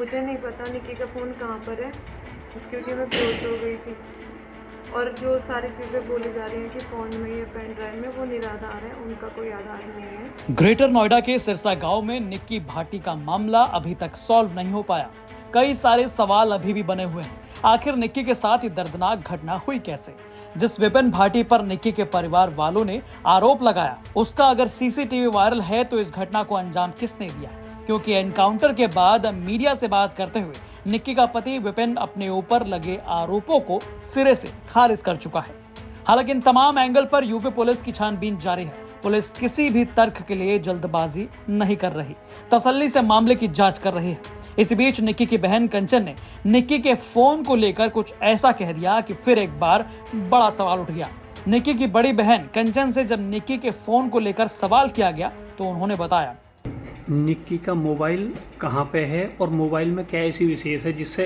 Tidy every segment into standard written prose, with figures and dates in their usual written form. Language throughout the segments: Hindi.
मुझे नहीं पता निक्की का फ़ोन कहाँ पर है, क्योंकि मैं बेहोश हो गई थी। और जो सारी चीज़ें बोली जा रही हैं कि फ़ोन में या पेन ड्राइव में, वो निराधार है, उनका कोई आधार नहीं है। ग्रेटर नोएडा के सिरसा गांव में निक्की भाटी का मामला अभी तक सॉल्व नहीं हो पाया। कई सारे सवाल अभी भी बने हुए हैं। आखिर निक्की के साथ ये दर्दनाक घटना हुई कैसे? जिस विपिन भाटी पर निक्की के परिवार वालों ने आरोप लगाया, उसका अगर सीसीटीवी वायरल है तो इस घटना को अंजाम किसने दिया? क्योंकि एनकाउंटर के बाद मीडिया से बात करते हुए निक्की का पति विपिन अपने ऊपर लगे आरोपों को सिरे से खारिज कर चुका है। हालांकि इन तमाम एंगल पर यूपी पुलिस की छानबीन जारी है। पुलिस किसी भी तर्क के लिए जल्दबाजी नहीं कर रही, तसल्ली से मामले की जांच कर रही है। इसी बीच निक्की की बहन कंचन ने निक्की के फोन को लेकर कुछ ऐसा कह दिया कि फिर एक बार बड़ा सवाल उठ गया। निक्की की बड़ी बहन कंचन से जब निक्की के फोन को लेकर सवाल किया गया तो उन्होंने बताया, निक्की का मोबाइल कहाँ पे है और मोबाइल में क्या ऐसी विशेष है जिससे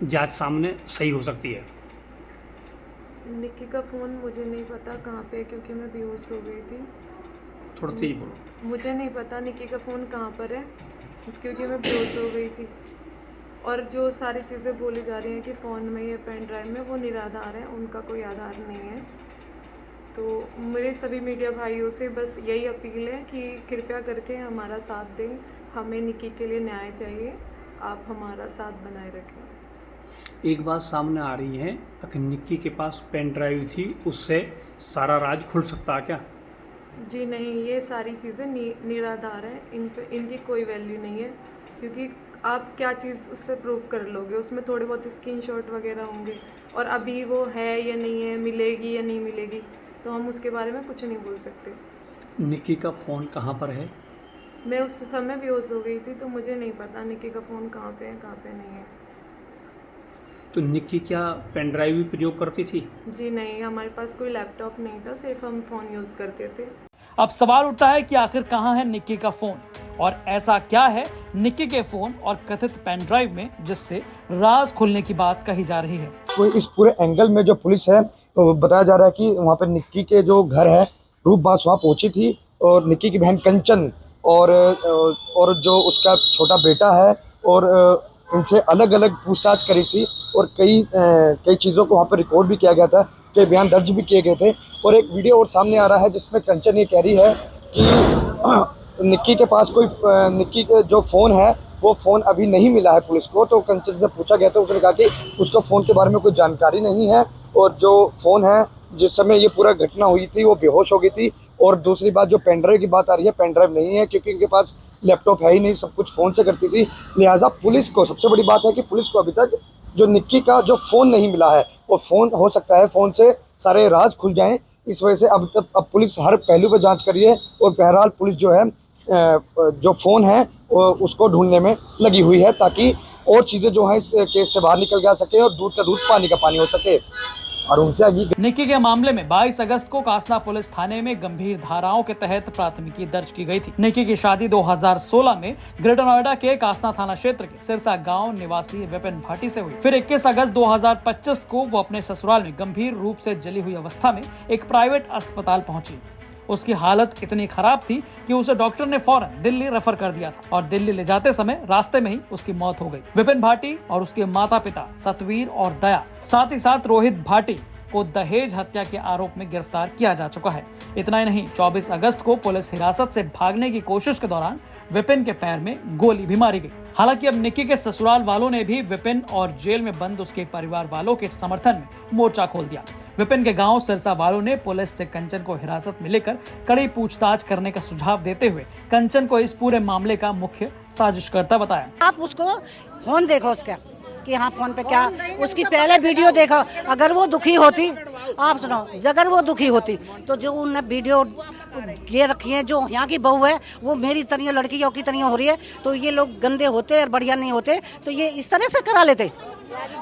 जांच सामने सही हो सकती है? निक्की का फ़ोन मुझे नहीं पता कहाँ पे है, क्योंकि मैं बेहोश हो गई थी। थोड़ा तेज बोलो। मुझे नहीं पता निक्की का फ़ोन कहाँ पर है, क्योंकि मैं बेहोश हो गई थी। और जो सारी चीज़ें बोली जा रही हैं कि फ़ोन में या पेन ड्राइव में, वो निराधार है, उनका कोई आधार नहीं है। तो मेरे सभी मीडिया भाइयों से बस यही अपील है कि कृपया करके हमारा साथ दें। हमें निक्की के लिए न्याय चाहिए, आप हमारा साथ बनाए रखें। एक बात सामने आ रही है, अगर निक्की के पास पेन ड्राइव थी, उससे सारा राज खुल सकता है क्या? जी नहीं, ये सारी चीज़ें निराधार हैं, इनकी कोई वैल्यू नहीं है, क्योंकि आप क्या चीज़ उससे प्रूव कर लोगे? उसमें थोड़े बहुत स्क्रीनशॉट वगैरह होंगे, और अभी वो है या नहीं है, मिलेगी या नहीं मिलेगी, तो हम उसके बारे में कुछ नहीं बोल सकते। निक्की का फ़ोन कहाँ पर है? मैं उस समय बेहोश हो गई थी, तो मुझे नहीं पता निक्की का फ़ोन कहाँ पे है, कहाँ पे नहीं है। तो निक्की क्या पेन ड्राइव भी प्रयोग करती थी? जी नहीं, हमारे पास कोई लैपटॉप नहीं था, सिर्फ हम फ़ोन यूज़ करते थे। अब सवाल उठता है कि आखिर कहां है निक्की का फोन और ऐसा क्या है निक्की के फोन और कथित पेन ड्राइव में जिससे राज खुलने की बात कही जा रही है। तो इस पूरे एंगल में जो पुलिस है, तो बताया जा रहा है कि वहाँ पर निक्की के जो घर है रूपबास वहाँ पहुंची थी, और निक्की की बहन कंचन और जो उसका छोटा बेटा है, और इनसे अलग अलग पूछताछ करी थी, और कई चीज़ों को वहाँ पर रिकॉर्ड भी किया गया था, कई बयान दर्ज भी किए गए थे। और एक वीडियो और सामने आ रहा है जिसमें कंचन ये कह रही है कि निक्की के पास निक्की का जो फ़ोन है वो फ़ोन अभी नहीं मिला है पुलिस को। तो कंचन से पूछा गया तो उसने कहा कि उसको फ़ोन के बारे में कोई जानकारी नहीं है, और जो फ़ोन है जिस समय ये पूरा घटना हुई थी वो बेहोश हो गई थी। और दूसरी बात, जो पेन ड्राइव की बात आ रही है, पेन ड्राइव नहीं है, क्योंकि इनके पास लैपटॉप है ही नहीं, सब कुछ फ़ोन से करती थी। लिहाजा पुलिस को, सबसे बड़ी बात है कि पुलिस को अभी तक जो निक्की का जो फ़ोन नहीं मिला है, वो फ़ोन हो सकता है फ़ोन से सारे राज खुल जाएं। इस वजह से अब पुलिस हर पहलू पर जांच कर रही है, और बहरहाल पुलिस जो है जो फ़ोन है उसको ढूंढने में लगी हुई है, ताकि और चीज़ें जो हैं इस केस से बाहर निकल जा सके और दूध का दूध पानी का पानी हो सके। और उनसे निक्की के मामले में 22 अगस्त को कासना पुलिस थाने में गंभीर धाराओं के तहत प्राथमिकी दर्ज की गई थी। निक्की की शादी 2016 में ग्रेटर नोएडा के कासना थाना क्षेत्र के सिरसा गांव निवासी विपिन भाटी से हुई। फिर 21 अगस्त 2025 को वो अपने ससुराल में गंभीर रूप से जली हुई अवस्था में एक प्राइवेट अस्पताल पहुंची। उसकी हालत इतनी खराब थी कि उसे डॉक्टर ने फौरन दिल्ली रेफर कर दिया था, और दिल्ली ले जाते समय रास्ते में ही उसकी मौत हो गई। विपिन भाटी और उसके माता पिता सतवीर और दया, साथ ही साथ रोहित भाटी को दहेज हत्या के आरोप में गिरफ्तार किया जा चुका है। इतना ही नहीं, 24 अगस्त को पुलिस हिरासत से भागने की कोशिश के दौरान विपिन के पैर में गोली भी मारी गई। हालांकि अब निक्की के ससुराल वालों ने भी विपिन और जेल में बंद उसके परिवार वालों के समर्थन में मोर्चा खोल दिया। विपिन के गांव सिरसा वालों ने पुलिस से कंचन को हिरासत में लेकर कड़ी पूछताछ करने का सुझाव देते हुए कंचन को इस पूरे मामले का मुख्य साजिशकर्ता बताया। आप उसको फोन देखो उसका कि हाँ फोन पे क्या, उसकी पहले वीडियो देखो। अगर वो दुखी होती, आप सुनो, अगर वो दुखी होती तो जो उनने वीडियो ये रखी है, जो यहाँ की बहू है वो मेरी तरह लड़कियों की तरह हो रही है, तो ये लोग गंदे होते और बढ़िया नहीं होते, तो ये इस तरह से करा लेते।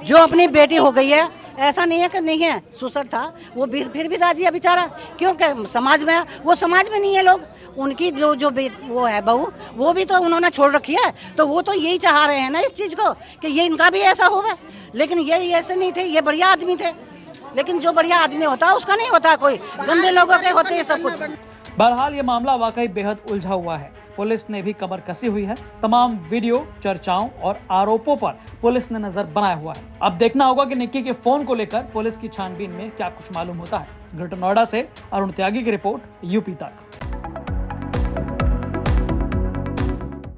जो अपनी बेटी हो गई है, ऐसा नहीं है कि नहीं है, सुसर था वो भी, फिर भी राजी है बेचारा, क्योंकि समाज में वो समाज में नहीं है लोग। उनकी जो वो है बहू, वो भी तो उन्होंने छोड़ रखी है, तो वो तो यही चाह रहे हैं ना इस चीज़ को कि ये इनका भी ऐसा होगा। लेकिन ये ऐसे नहीं थे, ये बढ़िया आदमी थे, लेकिन जो बढ़िया आदमी होता उसका नहीं होता, कोई गंदे लोगों के होते हैं सब कुछ। बहरहाल ये मामला वाकई बेहद उलझा हुआ है। पुलिस ने भी कमर कसी हुई है। तमाम वीडियो, चर्चाओं और आरोपों पर पुलिस ने नजर बनाया हुआ है। अब देखना होगा कि निक्की के फोन को लेकर पुलिस की छानबीन में क्या कुछ मालूम होता है। ग्रेटर नोएडा से अरुण त्यागी की रिपोर्ट, यूपी तक।